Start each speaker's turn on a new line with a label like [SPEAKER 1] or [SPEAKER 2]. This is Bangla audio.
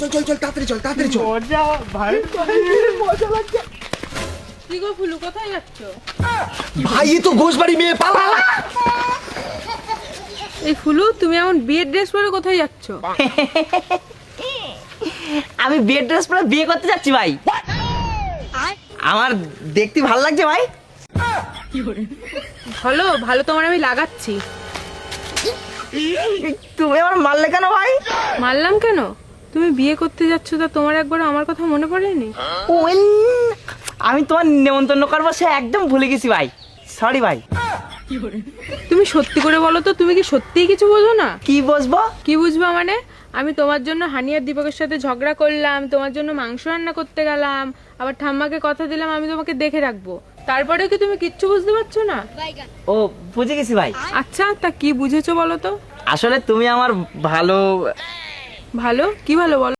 [SPEAKER 1] চল চল চল তাড়াতাড়ি চল তাড়াতাড়ি চল।
[SPEAKER 2] মজা ভাই,
[SPEAKER 1] মজা লাগছে
[SPEAKER 3] কি গো ফুলু, কোথায় যাচ্ছ?
[SPEAKER 1] ভাই, এই তো ঘোষবাড়ি মেয়ে, পালা।
[SPEAKER 3] এই ফুলু, তুমি এমন বিয়ের ড্রেস পরে কোথায় যাচ্ছ?
[SPEAKER 2] আমি বিয়ের ড্রেস পরে বিয়ে করতে যাচ্ছি ভাই। আমার দেখতে ভালো লাগছে ভাই।
[SPEAKER 3] ভালো ভালো, তোমার আমি লাগাচ্ছি।
[SPEAKER 2] তুমি আমার মারলে কেন ভাই?
[SPEAKER 3] মারলাম কেন? তুমি বিয়ে করতে যাচ্ছ, তা তোমার একবার আমার কথা মনে পড়েনি?
[SPEAKER 2] ওয়েল, আমি তোমার নেমন্তন্ন করবো সে একদম ভুলে গেছি ভাই, সরি ভাই।
[SPEAKER 3] তুমি সত্যি করে বলো তো, তুমি কি সত্যিই কিছু বোঝো না?
[SPEAKER 2] কি বসবো?
[SPEAKER 3] কি বুঝবা মানে? আমি তোমার জন্য হানিয়ার দীপকের সাথে ঝগড়া করলাম, তোমার জন্য মাংস রান্না করতে গেলাম, আবার ঠাম্মাকে কথা দিলাম আমি তোমাকে দেখে রাখবো, তারপরে কি তুমি কিচ্ছু বুঝতে পারছো না?
[SPEAKER 2] ও, বুঝে গেছি ভাই।
[SPEAKER 3] আচ্ছা, তা কি বুঝেছো বলো তো?
[SPEAKER 2] আসলে তুমি আমার ভালো
[SPEAKER 3] ভালো কি ভালো বলো?